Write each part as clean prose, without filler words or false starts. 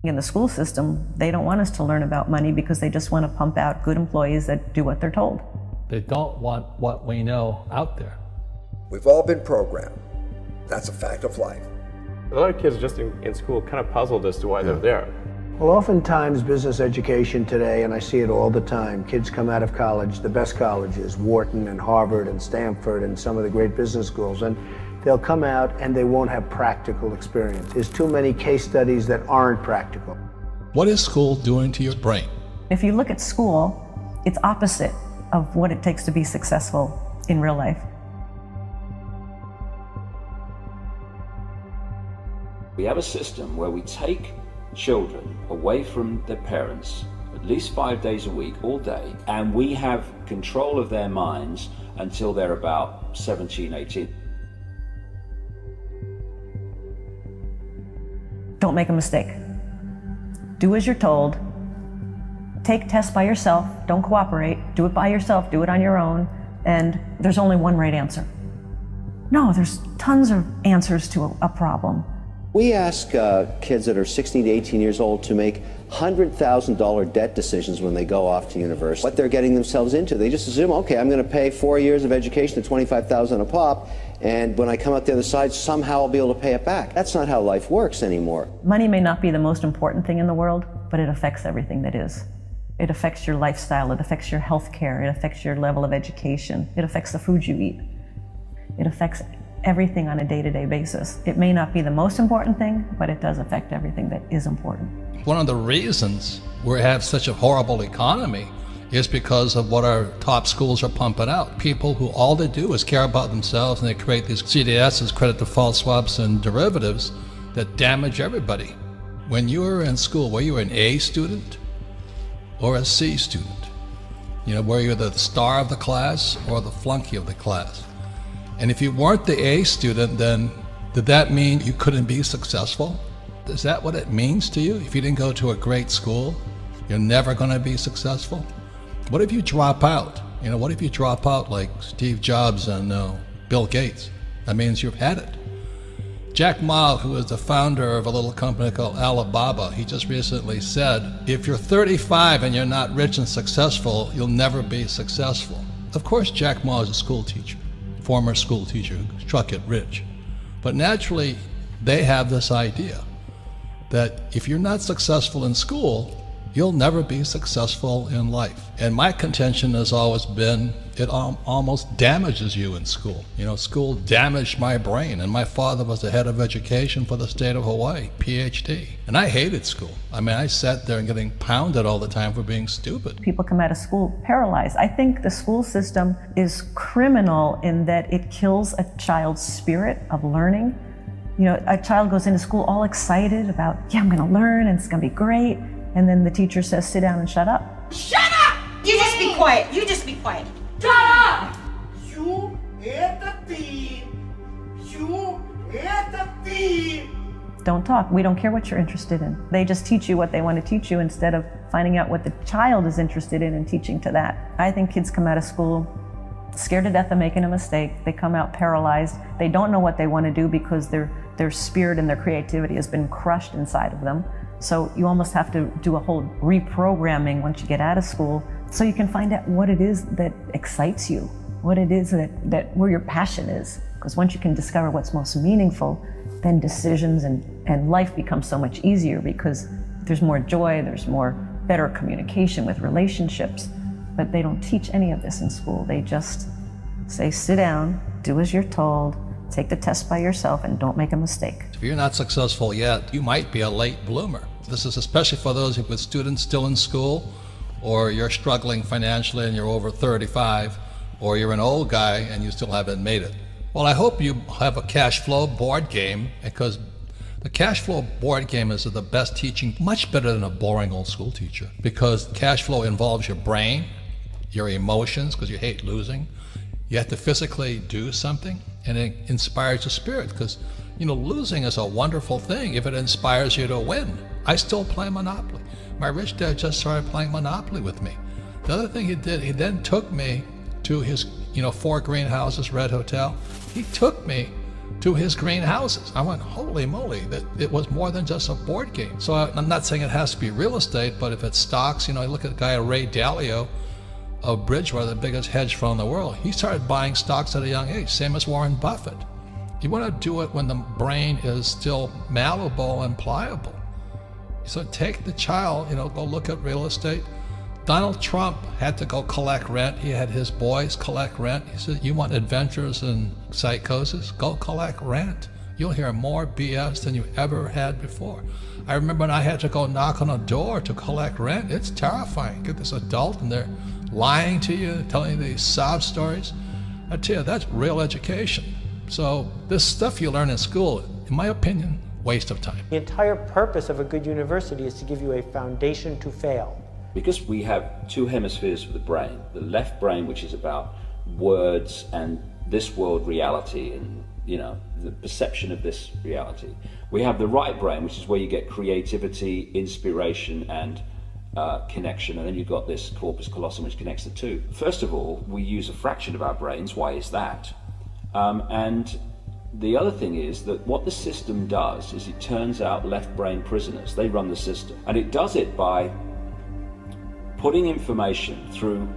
In the school system, they don't want us to learn about money because they just want to pump out good employees that do what they're told. They don't want what we know out there. We've all been programmed. That's a fact of life. A lot of kids just in school kind of puzzled as to why they're there. Well, oftentimes business education today, and I see it all the time, kids come out of college, the best colleges, Wharton and Harvard and Stanford and some of the great business schools, and they'll come out and they won't have practical experience. There's too many case studies that aren't practical. What is school doing to your brain? If you look at school, it's opposite of what it takes to be successful in real life. We have a system where we take children away from their parents at least 5 days a week, all day, and we have control of their minds until they're about 17, 18. Don't make a mistake. Do as you're told. Take tests by yourself. Don't cooperate. Do it by yourself. Do it on your own. And there's only one right answer. No, there's tons of answers to a problem. We ask kids that are 16 to 18 years old to make $100,000 debt decisions when they go off to university. What they're getting themselves into. They just assume, okay, I'm going to pay 4 years of education at $25,000 a pop, and when I come out the other side, somehow I'll be able to pay it back. That's not how life works anymore. Money may not be the most important thing in the world, but it affects everything that is. It affects your lifestyle, it affects your health care, it affects your level of education, it affects the food you eat. It affects everything on a day-to-day basis. It may not be the most important thing, but it does affect everything that is important. One of the reasons we have such a horrible economy is because of what our top schools are pumping out. People who all they do is care about themselves, and they create these CDSs, credit default swaps, and derivatives that damage everybody. When you were in school, were you an A student or a C student? You know, were you the star of the class or the flunky of the class? And if you weren't the A student, then did that mean you couldn't be successful? Is that what it means to you? If you didn't go to a great school, you're never going to be successful? What if you drop out? You know, what if you drop out like Steve Jobs and Bill Gates? That means you've had it. Jack Ma, who is the founder of a little company called Alibaba, he just recently said, if you're 35 and you're not rich and successful, you'll never be successful. Of course, Jack Ma is a school teacher, former school teacher who struck it rich. But naturally, they have this idea that if you're not successful in school, you'll never be successful in life. And my contention has always been, it almost damages you in school. You know, school damaged my brain, and my father was the head of education for the state of Hawaii, PhD. And I hated school. I mean, I sat there and getting pounded all the time for being stupid. People come out of school paralyzed. I think the school system is criminal in that it kills a child's spirit of learning. You know, a child goes into school all excited about, yeah, I'm gonna learn and it's gonna be great. And then the teacher says, sit down and shut up. Shut up! You just be quiet. You just be quiet. Shut up! You hit the thief. You hit the thief. Don't talk. We don't care what you're interested in. They just teach you what they want to teach you instead of finding out what the child is interested in and teaching to that. I think kids come out of school scared to death of making a mistake. They come out paralyzed. They don't know what they want to do because their spirit and their creativity has been crushed inside of them. So you almost have to do a whole reprogramming once you get out of school so you can find out what it is that excites you, what it is that where your passion is. Because once you can discover what's most meaningful, then decisions and life becomes so much easier because there's more joy, there's more better communication with relationships. But they don't teach any of this in school. They just say, sit down, do as you're told, take the test by yourself, and don't make a mistake. If you're not successful yet, you might be a late bloomer. This is especially for those with students still in school, or you're struggling financially and you're over 35, or you're an old guy and you still haven't made it. Well, I hope you have a cash flow board game, because the cash flow board game is the best teaching, much better than a boring old school teacher, because cash flow involves your brain, your emotions, because you hate losing. You have to physically do something, and it inspires your spirit, because you know, losing is a wonderful thing if it inspires you to win. I still play Monopoly. My rich dad just started playing Monopoly with me. The other thing he did, he then took me to his, 4 greenhouses, Red Hotel. He took me to his greenhouses. I went, holy moly, that it was more than just a board game. So I'm not saying it has to be real estate, but if it's stocks, you know, I look at a guy, Ray Dalio of Bridgewater, the biggest hedge fund in the world. He started buying stocks at a young age, same as Warren Buffett. You want to do it when the brain is still malleable and pliable. So take the child, you know, go look at real estate. Donald Trump had to go collect rent. He had his boys collect rent. He said, you want adventures and psychosis? Go collect rent. You'll hear more BS than you ever had before. I remember when I had to go knock on a door to collect rent. It's terrifying. Get this adult and they're lying to you, telling you these sob stories. I tell you, that's real education. So this stuff you learn in school, in my opinion, waste of time. The entire purpose of a good university is to give you a foundation to fail. Because we have two hemispheres for the brain, the left brain, which is about words and this world reality and, you know, the perception of this reality. We have the right brain, which is where you get creativity, inspiration, and connection, and then you've got this corpus callosum, which connects the two. First of all, we use a fraction of our brains. Why is that? And the other thing is that what the system does is it turns out left brain prisoners. They run the system, and it does it by putting information through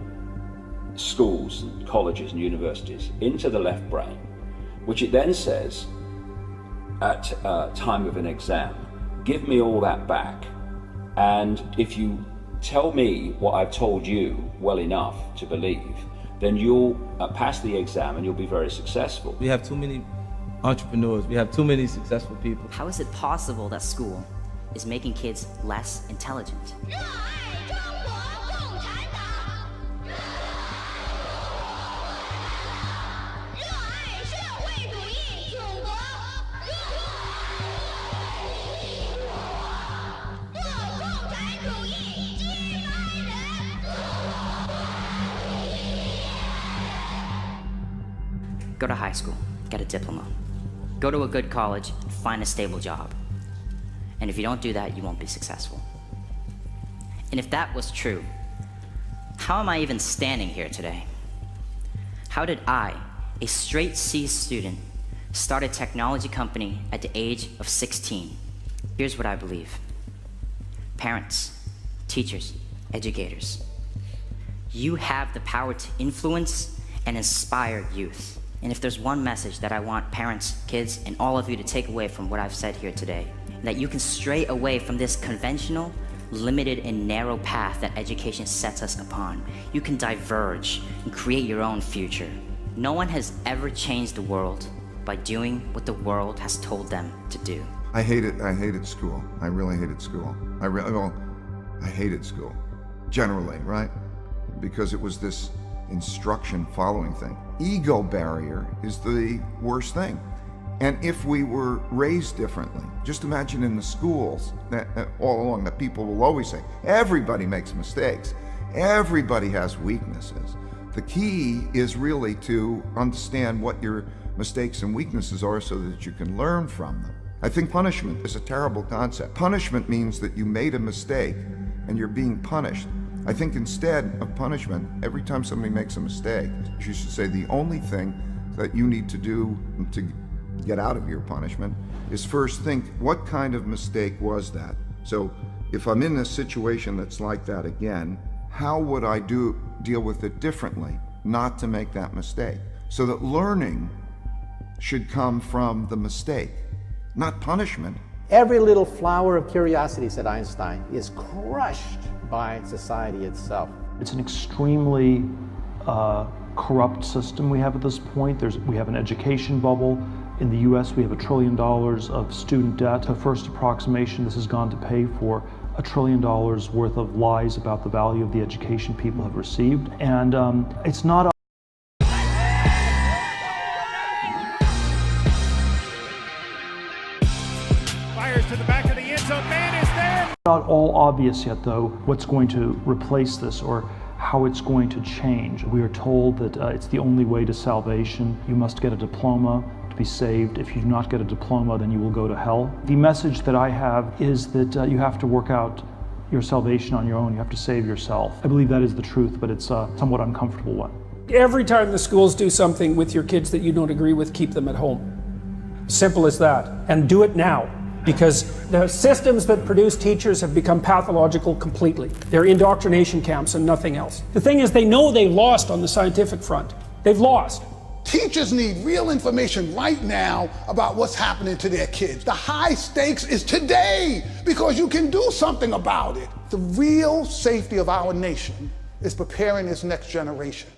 schools and colleges and universities into the left brain, which it then says at time of an exam, give me all that back, and if you tell me what I've told you well enough to believe, then you'll pass the exam and you'll be very successful. We have too many entrepreneurs, we have too many successful people. How is it possible that school is making kids less intelligent? Go to high school, get a diploma. Go to a good college, and find a stable job. And if you don't do that, you won't be successful. And if that was true, how am I even standing here today? How did I, a straight C student, start a technology company at the age of 16? Here's what I believe. Parents, teachers, educators, you have the power to influence and inspire youth. And if there's one message that I want parents, kids, and all of you to take away from what I've said here today, that you can stray away from this conventional, limited, and narrow path that education sets us upon. You can diverge and create your own future. No one has ever changed the world by doing what the world has told them to do. I hated school. I really hated school. I hated school, generally, right? Because it was this instruction following thing. Ego barrier is the worst thing. And if we were raised differently, just imagine in the schools that all along that people will always say, everybody makes mistakes. Everybody has weaknesses. The key is really to understand what your mistakes and weaknesses are so that you can learn from them. I think punishment is a terrible concept. Punishment means that you made a mistake and you're being punished. I think instead of punishment, every time somebody makes a mistake, you should say the only thing that you need to do to get out of your punishment is first think, what kind of mistake was that? So if I'm in a situation that's like that again, how would I deal with it differently, not to make that mistake? So that learning should come from the mistake, not punishment. Every little flower of curiosity, said Einstein, is crushed by society itself. It's an extremely corrupt system we have at this point. We have an education bubble. In the US, we have $1 trillion of student debt. The first approximation, this has gone to pay for $1 trillion worth of lies about the value of the education people have received. And it's not To the back of the end zone, man is there. Not all obvious yet, though, what's going to replace this or how it's going to change. We are told that it's the only way to salvation. You must get a diploma to be saved. If you do not get a diploma, then you will go to hell. The message that I have is that you have to work out your salvation on your own. You have to save yourself. I believe that is the truth, but it's a somewhat uncomfortable one. Every time the schools do something with your kids that you don't agree with, keep them at home. Simple as that. And do it now. Because the systems that produce teachers have become pathological completely. They're indoctrination camps and nothing else. The thing is, they know they've lost on the scientific front. They've lost. Teachers need real information right now about what's happening to their kids. The high stakes is today, because you can do something about it. The real safety of our nation is preparing this next generation.